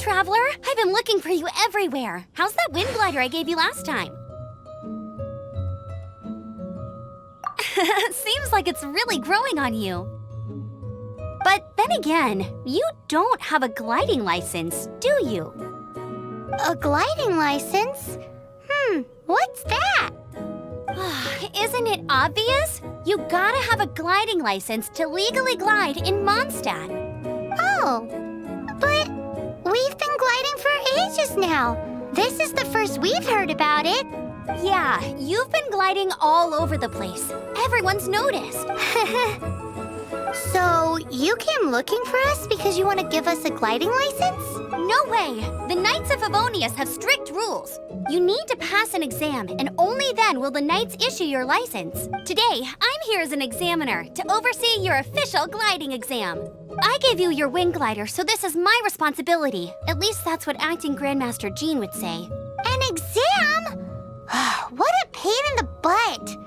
Traveler! I've been looking for you everywhere. How's that wind glider I gave you last time? Seems like it's really growing on you. But then again, you don't have a gliding license, do you? A gliding license? What's that? Isn't it obvious? You gotta have a gliding license to legally glide in Mondstadt. Oh, but we've been gliding for ages now. This is the first we've heard about it. Yeah, you've been gliding all over the place. Everyone's noticed. So, you came looking for us because you want to give us a gliding license? No way! The Knights of Favonius have strict rules. You need to pass an exam, and only then will the Knights issue your license. Today, I'm here as an examiner to oversee your official gliding exam. I gave you your wing glider, so this is my responsibility. At least that's what Acting Grandmaster Jean would say. An exam? What a pain in the butt!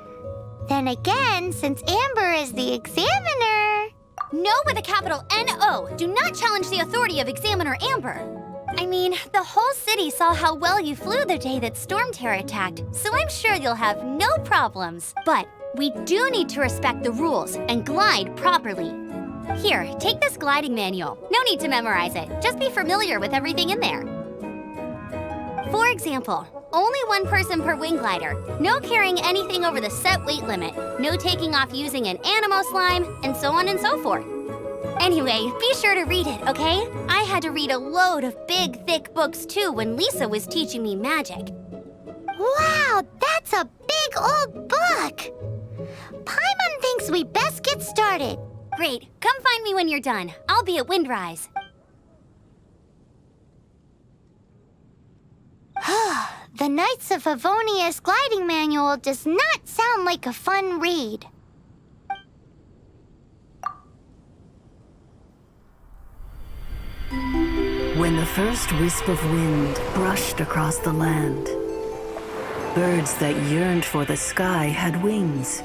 Then again, since Amber is the examiner... No with a capital N-O. Do not challenge the authority of Examiner Amber. I mean, the whole city saw how well you flew the day that Storm Terror attacked, so I'm sure you'll have no problems. But we do need to respect the rules and glide properly. Here, take this gliding manual. No need to memorize it. Just be familiar with everything in there. For example, only one person per wing glider, no carrying anything over the set weight limit, no taking off using an animal slime, and so on and so forth. Anyway, be sure to read it, okay? I had to read a load of big, thick books too when Lisa was teaching me magic. Wow, that's a big old book! Paimon thinks we best get started. Great, come find me when you're done. I'll be at Windrise. The Knights of Favonius gliding manual does not sound like a fun read. When the first wisp of wind brushed across the land, birds that yearned for the sky had wings,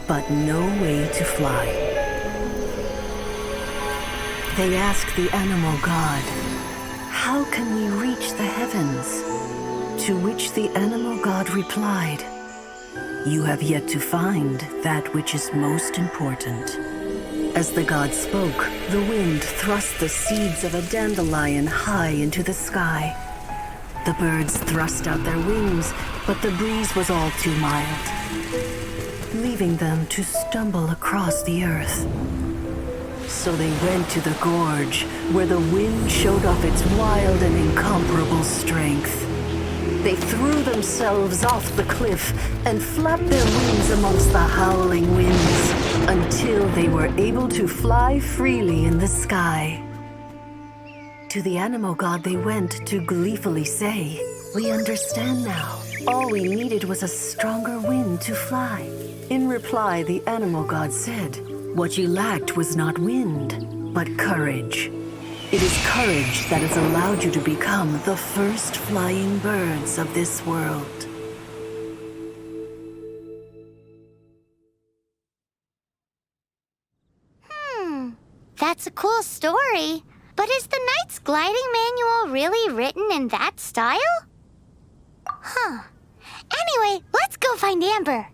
but no way to fly. They asked the animal god, "How can we reach the heavens?" To which the animal god replied, "You have yet to find that which is most important." As the god spoke, the wind thrust the seeds of a dandelion high into the sky. The birds thrust out their wings, but the breeze was all too mild, leaving them to stumble across the earth. So they went to the gorge, where the wind showed off its wild and incomparable strength. They threw themselves off the cliff and flapped their wings amongst the howling winds until they were able to fly freely in the sky. To the animal god they went to gleefully say, "We understand now. All we needed was a stronger wind to fly." In reply, the animal god said, "What you lacked was not wind, but courage. It is courage that has allowed you to become the first flying birds of this world." That's a cool story. But is the Knight's gliding manual really written in that style? Anyway, let's go find Amber.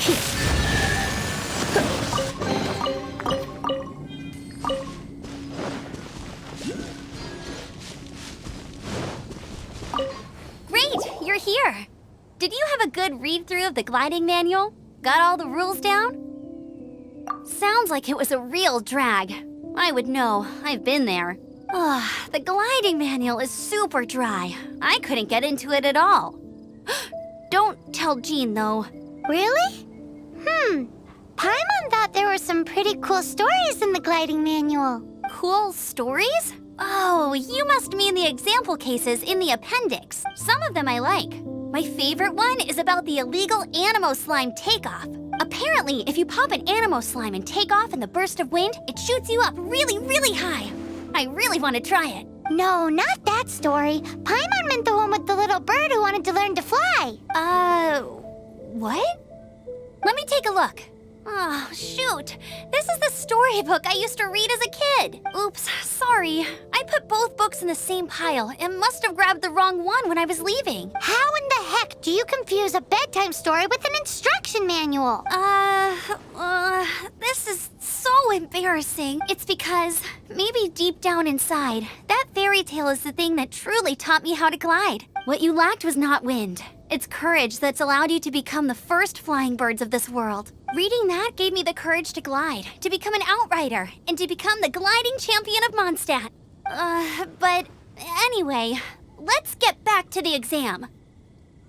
Great, you're here. Did you have a good read-through of the gliding manual? Got all the rules down? Sounds like it was a real drag. I would know, I've been there. Ugh, the gliding manual is super dry. I couldn't get into it at all. Don't tell Jean, though. Really? Paimon thought there were some pretty cool stories in the gliding manual. Cool stories? Oh, you must mean the example cases in the appendix. Some of them I like. My favorite one is about the illegal Animo slime takeoff. Apparently, if you pop an Animo slime and take off in the burst of wind, it shoots you up really, really high. I really want to try it. No, not that story. Paimon meant the one with the little bird who wanted to learn to fly. What? Let me take a look. Oh, shoot. This is the storybook I used to read as a kid. Oops, sorry. I put both books in the same pile and must have grabbed the wrong one when I was leaving. How in the heck do you confuse a bedtime story with an instruction manual? This is so embarrassing. It's because maybe deep down inside, that fairy tale is the thing that truly taught me how to glide. What you lacked was not wind. It's courage that's allowed you to become the first flying birds of this world. Reading that gave me the courage to glide, to become an outrider, and to become the gliding champion of Mondstadt. But anyway, let's get back to the exam.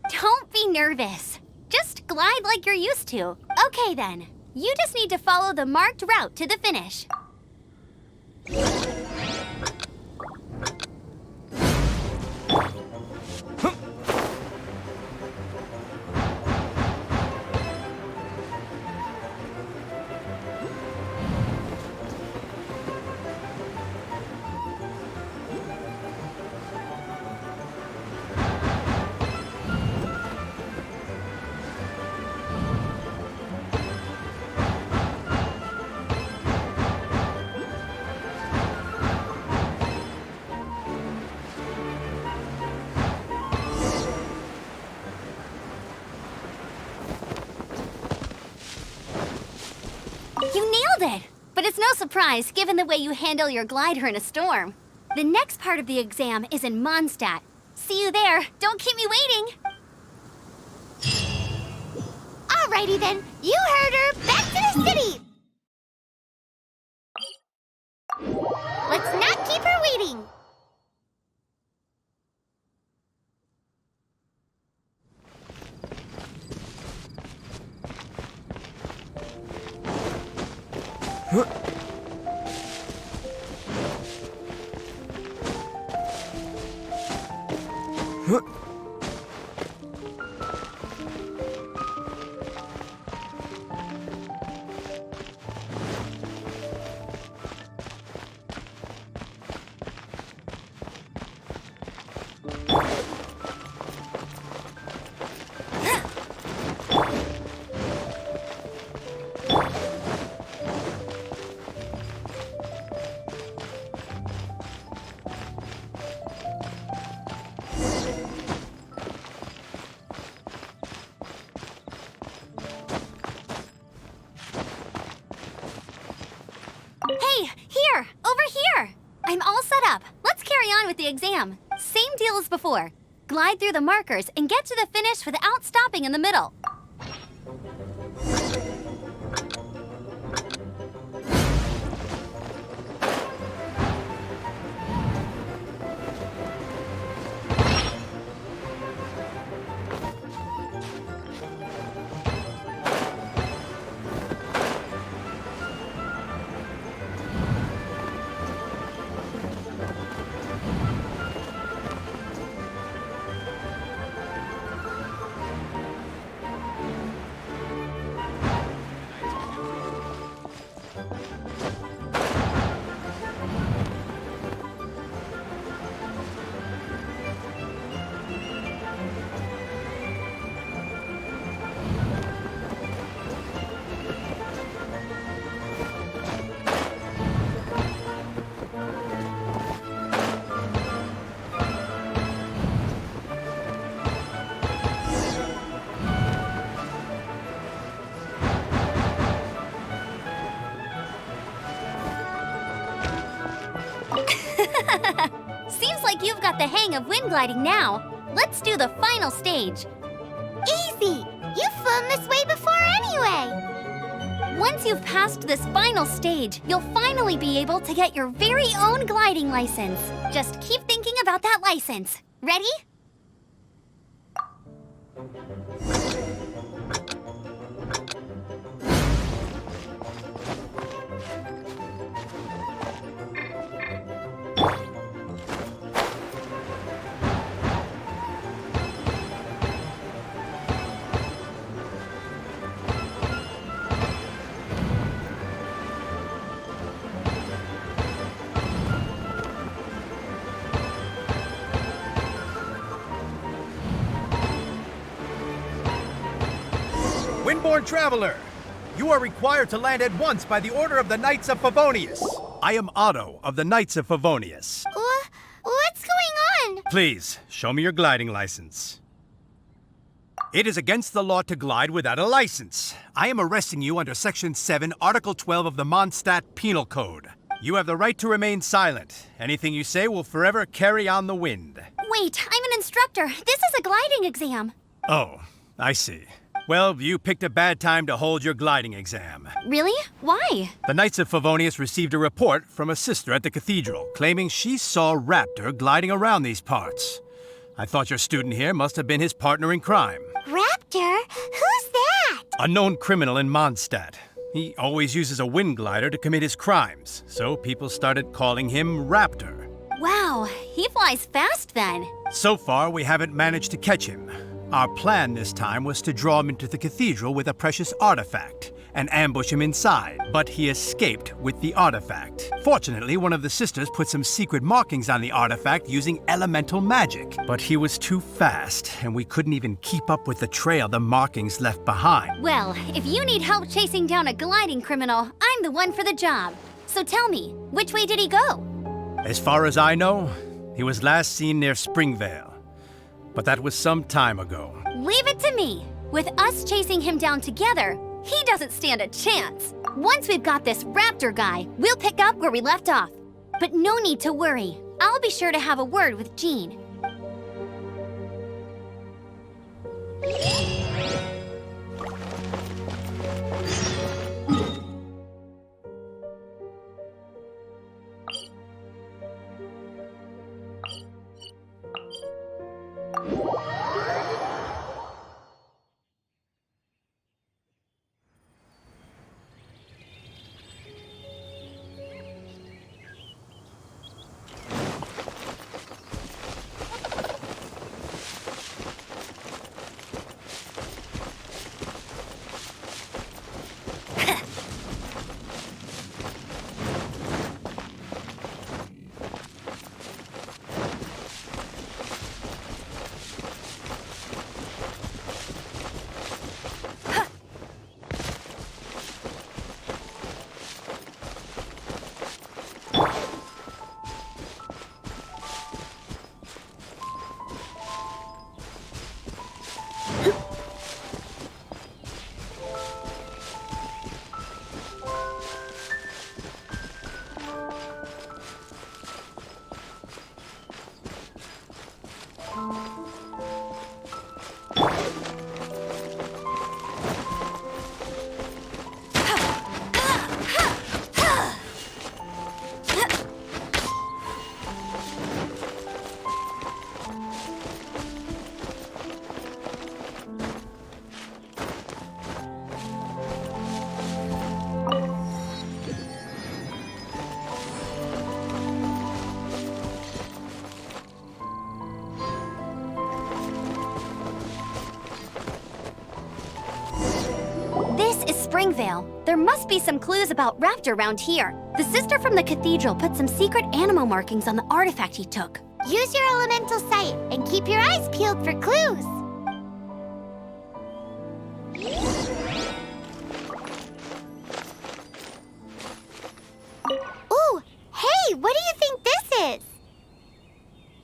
Don't be nervous. Just glide like you're used to. Okay then, you just need to follow the marked route to the finish. You nailed it! But it's no surprise, given the way you handle your glider in a storm. The next part of the exam is in Mondstadt. See you there. Don't keep me waiting. Alrighty then, you heard her. Back to the city. Let's not keep her waiting. Hey, here! Over here! I'm all set up. Let's carry on with the exam. Same deal as before. Glide through the markers and get to the finish without stopping in the middle. Seems like you've got the hang of wind gliding now. Let's do the final stage. Easy! You've flown this way before anyway! Once you've passed this final stage, you'll finally be able to get your very own gliding license. Just keep thinking about that license. Ready? Windborne traveler, you are required to land at once by the order of the Knights of Favonius. I am Otto of the Knights of Favonius. What's going on? Please, show me your gliding license. It is against the law to glide without a license. I am arresting you under Section 7, Article 12 of the Mondstadt Penal Code. You have the right to remain silent. Anything you say will forever carry on the wind. Wait, I'm an instructor. This is a gliding exam. Oh, I see. Well, you picked a bad time to hold your gliding exam. Really? Why? The Knights of Favonius received a report from a sister at the cathedral claiming she saw Raptor gliding around these parts. I thought your student here must have been his partner in crime. Raptor? Who's that? A known criminal in Mondstadt. He always uses a wind glider to commit his crimes, so people started calling him Raptor. Wow, he flies fast then. So far, we haven't managed to catch him. Our plan this time was to draw him into the cathedral with a precious artifact and ambush him inside, but he escaped with the artifact. Fortunately, one of the sisters put some secret markings on the artifact using elemental magic, but he was too fast, and we couldn't even keep up with the trail the markings left behind. Well, if you need help chasing down a gliding criminal, I'm the one for the job. So tell me, which way did he go? As far as I know, he was last seen near Springvale. But that was some time ago. Leave it to me. With us chasing him down together, he doesn't stand a chance. Once we've got this Raptor guy, we'll pick up where we left off. But no need to worry. I'll be sure to have a word with Jean. Springvale. There must be some clues about Raptor around here. The sister from the cathedral put some secret animal markings on the artifact he took. Use your elemental sight and keep your eyes peeled for clues. Ooh, hey, what do you think this is?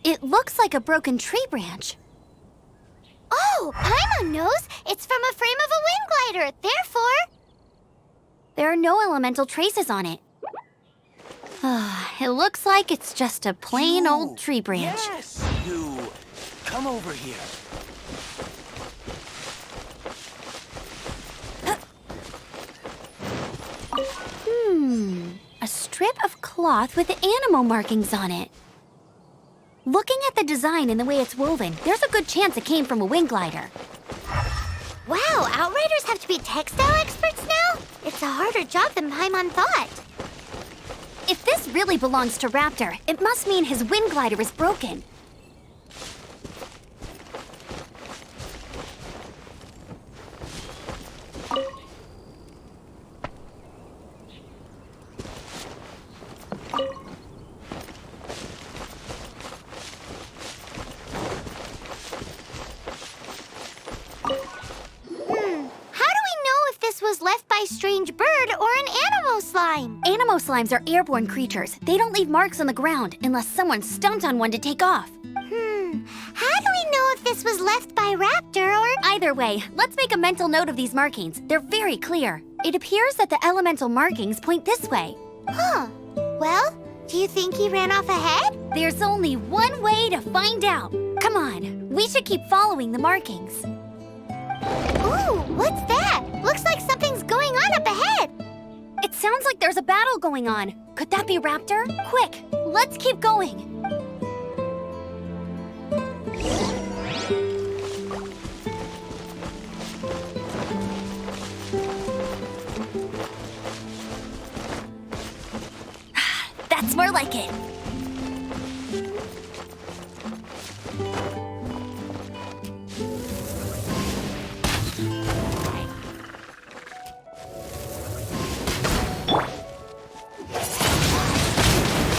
It looks like a broken tree branch. Oh, Paimon knows. It's from a frame of a wind glider. Therefore, there are no elemental traces on it. It looks like it's just a plain old tree branch. Yes, you. Come over here. A strip of cloth with animal markings on it. Looking at the design and the way it's woven, there's a good chance it came from a wing glider. Wow, Outriders have to be textile experts now? It's a harder job than Paimon thought. If this really belongs to Raptor, it must mean his wing glider is broken. How do we know if this was left by strange bird or an animal slime? Animo slimes are airborne creatures. They don't leave marks on the ground unless someone stomped on one to take off. How do we know if this was left by Raptor or... Either way, let's make a mental note of these markings. They're very clear. It appears that the elemental markings point this way. Huh. Well, do you think he ran off ahead? There's only one way to find out. Come on, we should keep following the markings. Ooh, what's that? Looks like something's going on up ahead. It sounds like there's a battle going on. Could that be Raptor? Quick, let's keep going. That's more like it.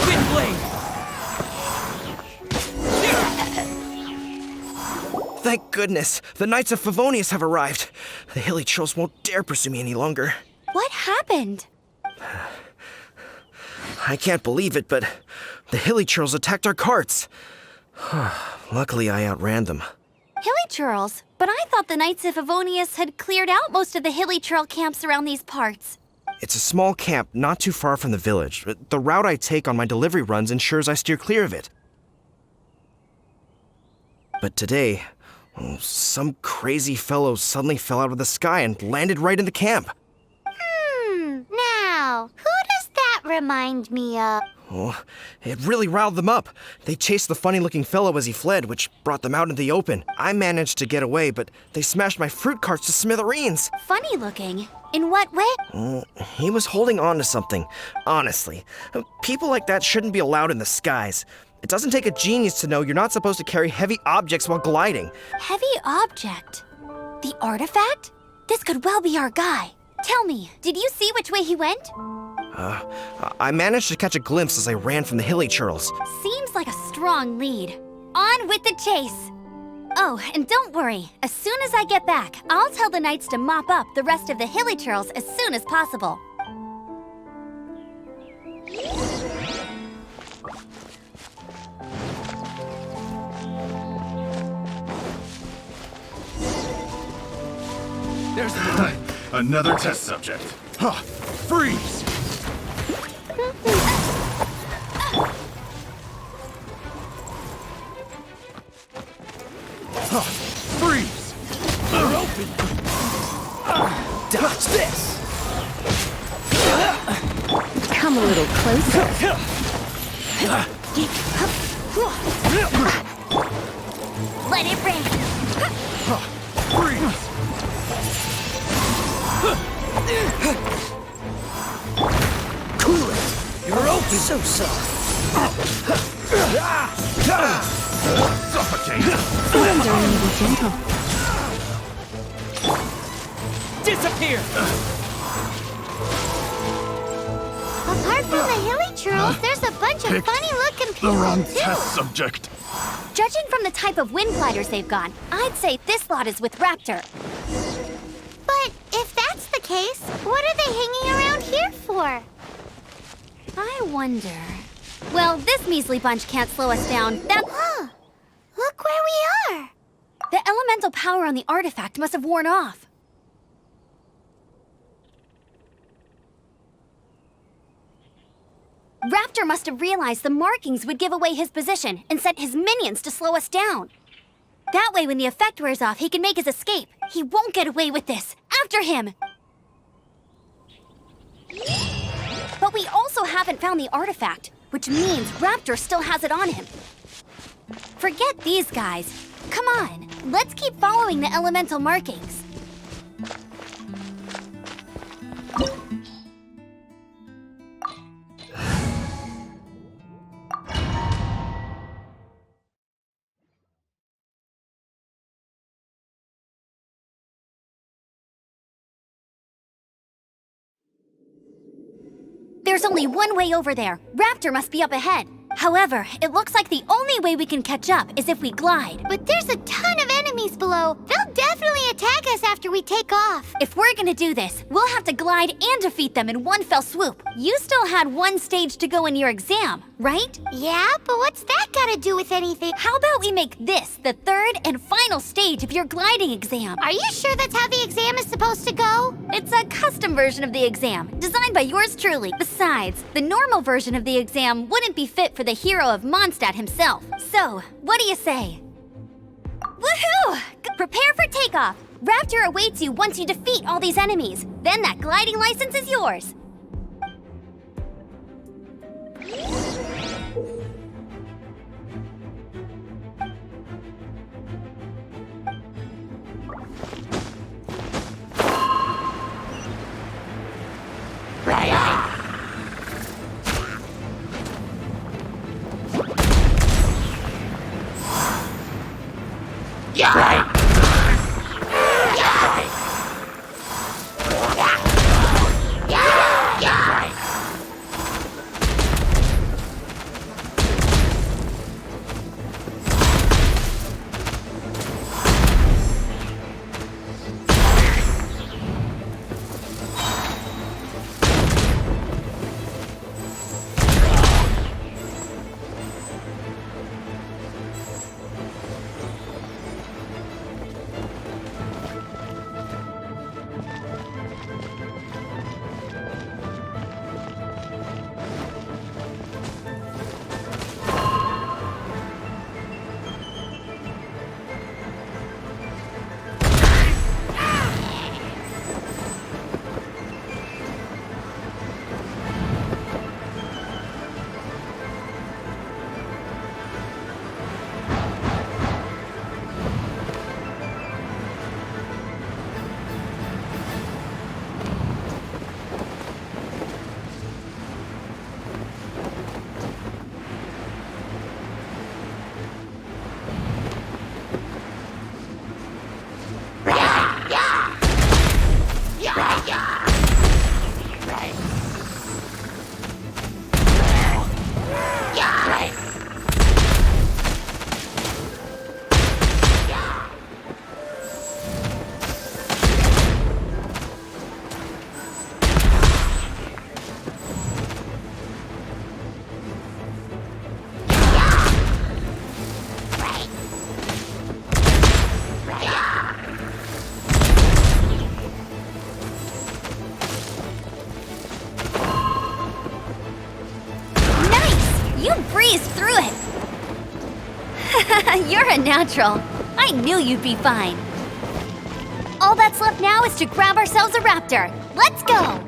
Wind blade. Thank goodness, the Knights of Favonius have arrived. The hilly trolls won't dare pursue me any longer. What happened? I can't believe it, but the hilly trolls attacked our carts. Luckily, I outran them. Hilly churls? But I thought the Knights of Favonius had cleared out most of the hilly churl camps around these parts. It's a small camp not too far from the village. The route I take on my delivery runs ensures I steer clear of it. But today, some crazy fellow suddenly fell out of the sky and landed right in the camp. Now, who does that remind me of? Oh, it really riled them up. They chased the funny-looking fellow as he fled, which brought them out into the open. I managed to get away, but they smashed my fruit carts to smithereens. Funny looking. In what way? He was holding on to something. Honestly, people like that shouldn't be allowed in the skies. It doesn't take a genius to know you're not supposed to carry heavy objects while gliding. Heavy object? The artifact? This could well be our guy. Tell me, did you see which way he went? I managed to catch a glimpse as I ran from the hilly churls. Seems like a strong lead. On with the chase! Oh, and don't worry. As soon as I get back, I'll tell the knights to mop up the rest of the hilly churls as soon as possible. There's another test subject. Huh. Freeze! Huh. Freeze! They're open! Dodge this! Come a little closer. Let it rain! Freeze! Cool it! You're open! So sorry. Suffocate! Surrender and be gentle. Disappear! Apart from the hilly churls, there's a bunch of Picked funny-looking the people, wrong too. test subject. Judging from the type of wind gliders they've got, I'd say this lot is with Raptor. But if that's the case, what are they hanging around here for? I wonder... Well, this measly bunch can't slow us down. Huh. Look where we are. The elemental power on the artifact must have worn off. Raptor Raptor must have realized the markings would give away his position and sent his minions to slow us down. That way, when the effect wears off, he can make his escape. He won't get away with this. After him! But we also haven't found the artifact, which means Raptor still has it on him. Forget these guys. Come on, let's keep following the elemental markings. There's only one way over there. Raptor must be up ahead. However, it looks like the only way we can catch up is if we glide. But there's a ton of enemies below. They'll definitely attack us after we take off. If we're gonna do this, we'll have to glide and defeat them in one fell swoop. You still had one stage to go in your exam, right? Yeah, but what's that gotta do with anything? How about we make this the third and final stage of your gliding exam? Are you sure that's how the exam is supposed to go? It's a custom version of the exam, designed by yours truly. Besides, the normal version of the exam wouldn't be fit for the hero of Mondstadt himself. So, what do you say? Woohoo! Prepare for takeoff. Raptor awaits you once you defeat all these enemies. Then that gliding license is yours. You're a natural. I knew you'd be fine. All that's left now is to grab ourselves a raptor. Let's go!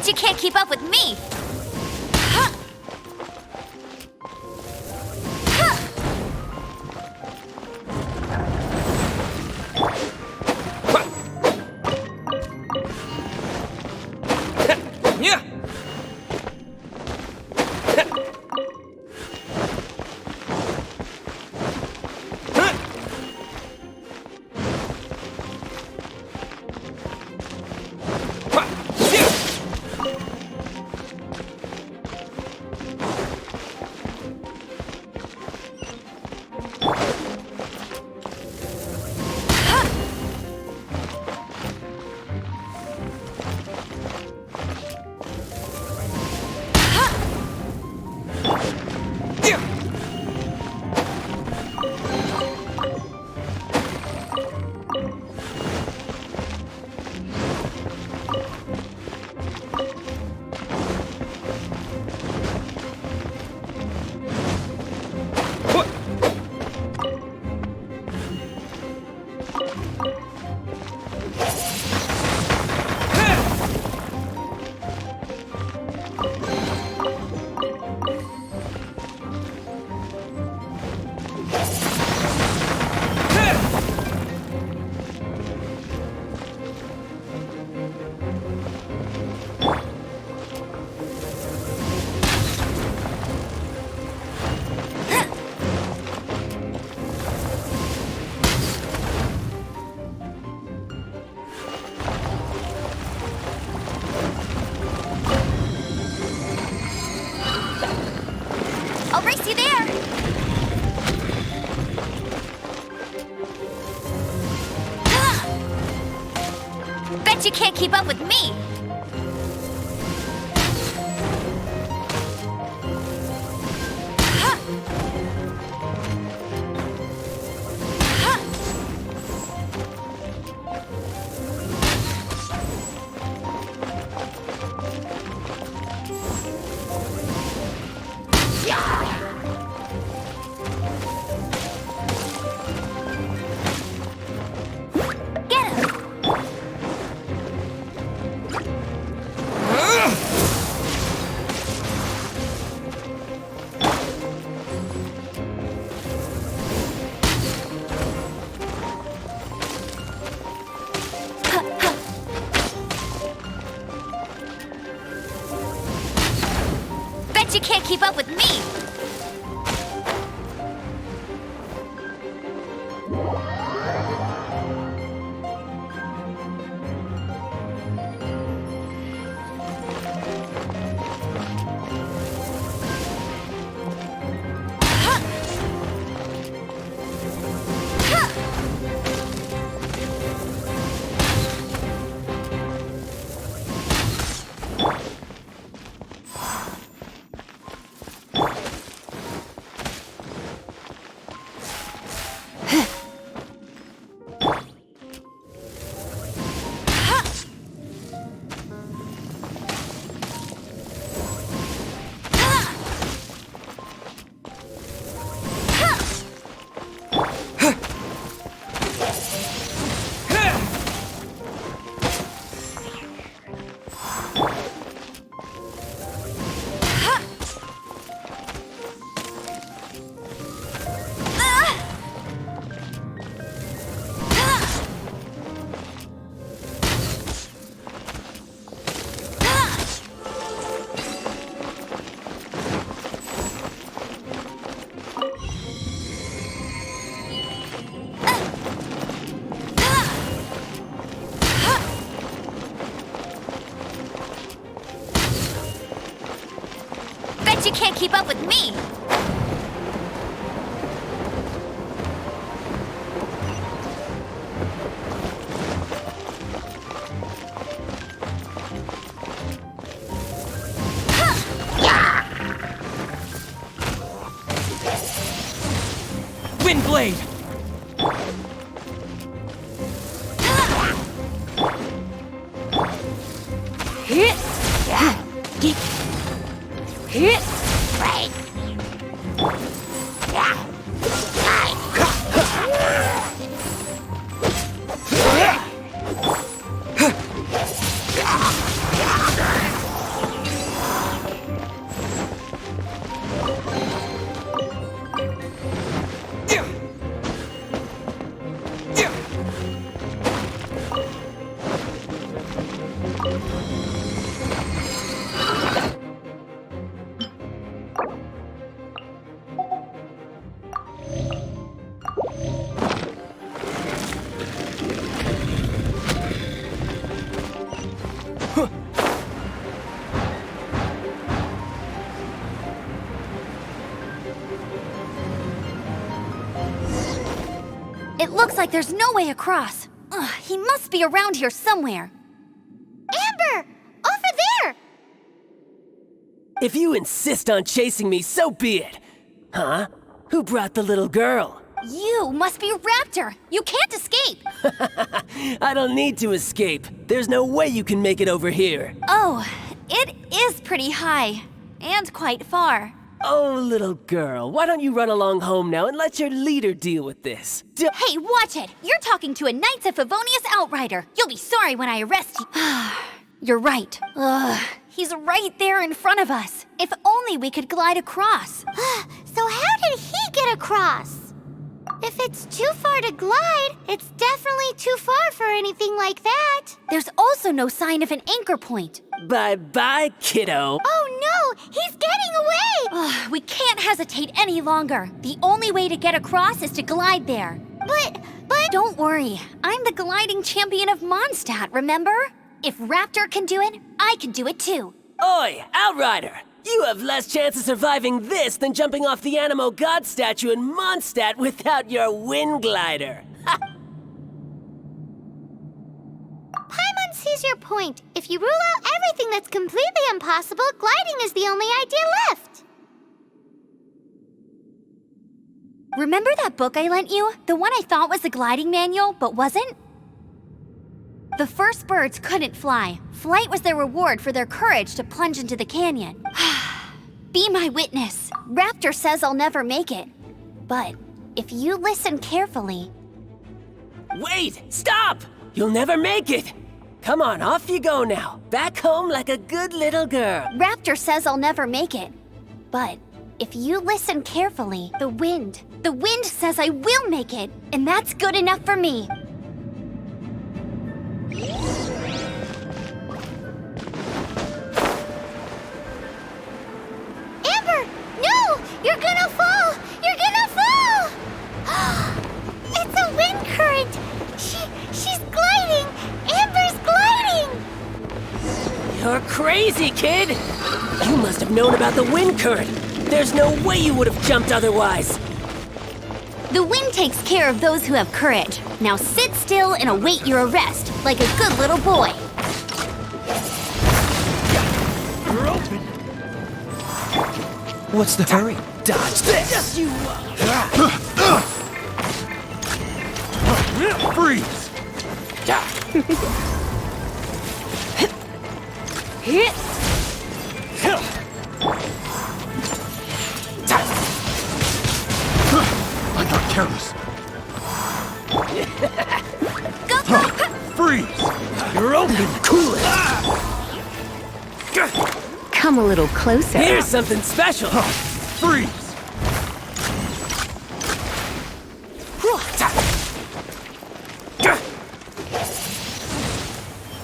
You can't keep up with me! Yeah. Bet you can't keep up with me! Bet you can't keep up with me! Bet you can't keep up with me! Windblade! Hit! Hit! Right! It looks like there's no way across. Ugh, he must be around here somewhere. Amber! Over there! If you insist on chasing me, so be it. Huh? Who brought the little girl? You must be Raptor. You can't escape. I don't need to escape. There's no way you can make it over here. Oh, it is pretty high. And quite far. Oh, little girl, why don't you run along home now and let your leader deal with this? Hey, watch it! You're talking to a Knights of Favonius outrider. You'll be sorry when I arrest you. You're right. Ugh, he's right there in front of us. If only we could glide across. So how did he get across? If it's too far to glide, it's definitely too far for anything like that. There's also no sign of an anchor point. Bye-bye, kiddo. Oh no, he's getting away! Ugh, we can't hesitate any longer. The only way to get across is to glide there. But... Don't worry, I'm the gliding champion of Mondstadt, remember? If Raptor can do it, I can do it too. Oi, Outrider! You have less chance of surviving this than jumping off the Animo God statue in Mondstadt without your wind glider. Paimon sees your point. If you rule out everything that's completely impossible, gliding is the only idea left. Remember that book I lent you? The one I thought was the gliding manual, but wasn't? The first birds couldn't fly. Flight was their reward for their courage to plunge into the canyon. Be my witness. Raptor says I'll never make it. But if you listen carefully... Wait! Stop! You'll never make it! Come on, off you go now. Back home like a good little girl. Raptor says I'll never make it. But if you listen carefully, the wind says I will make it, and that's good enough for me. Amber! No! You're gonna fall! You're gonna fall! It's a wind current! She's gliding! Amber's gliding! You're crazy, kid! You must have known about the wind current. There's no way you would have jumped otherwise. The wind takes care of those who have courage. Now sit still and await your arrest, like a good little boy. You're open! What's the hurry? Dodge this! Yes, you Freeze! I got careless. Freeze! You're open! Cool it! Come a little closer. Here's something special. Freeze!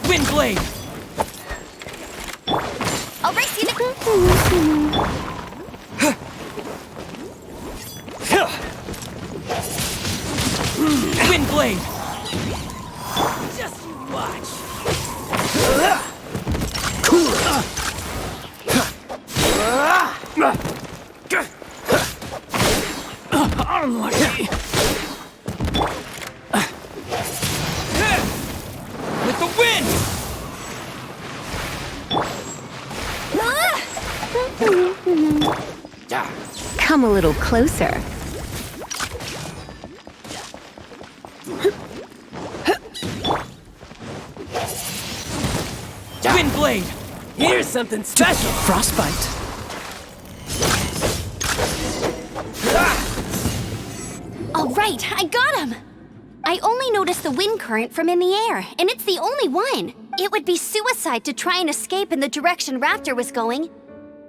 Wind blade. I'll race you to... Wind blade. Just you watch. Cool it! Unlucky. With the wind. Come a little closer. Wind blade. Here's something special. Frostbite. All right, I got him! I only noticed the wind current from in the air, and it's the only one. It would be suicide to try and escape in the direction Raptor was going.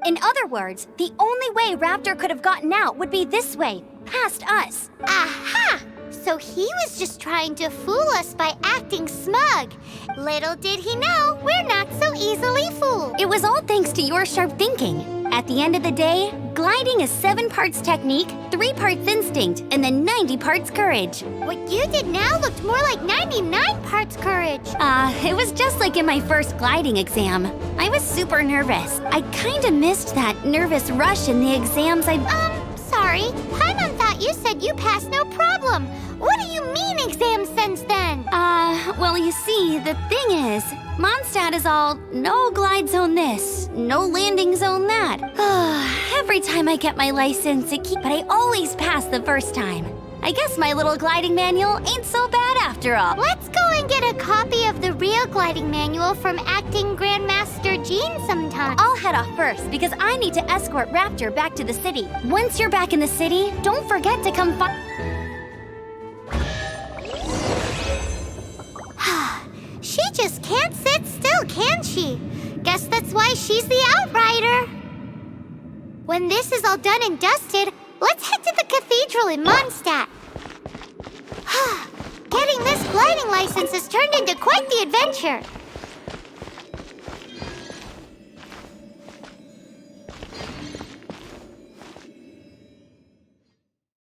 In other words, the only way Raptor could have gotten out would be this way, past us. Aha! So he was just trying to fool us by acting smug. Little did he know, we're not so easily fooled. It was all thanks to your sharp thinking. At the end of the day, gliding is 7 parts technique, 3 parts instinct, and then 90 parts courage. What you did now looked more like 99 parts courage. It was just like in my first gliding exam. I was super nervous. I kinda missed that nervous rush in the exams Sorry. Paimon thought you said you passed no problem. What do you mean exam sense then? Well, you see, the thing is, Mondstadt is all, no glide zone this, no landing zone that. Every time I get my license, but I always pass the first time. I guess my little gliding manual ain't so bad after all. Let's go and get a copy of the real gliding manual from Acting Grandmaster Jean sometime. I'll head off first because I need to escort Raptor back to the city. Once you're back in the city, don't forget to come find... She just can't sit still, can she? Guess that's why she's the Outrider. When this is all done and dusted, let's head to the cathedral in Mondstadt. Getting this gliding license has turned into quite the adventure.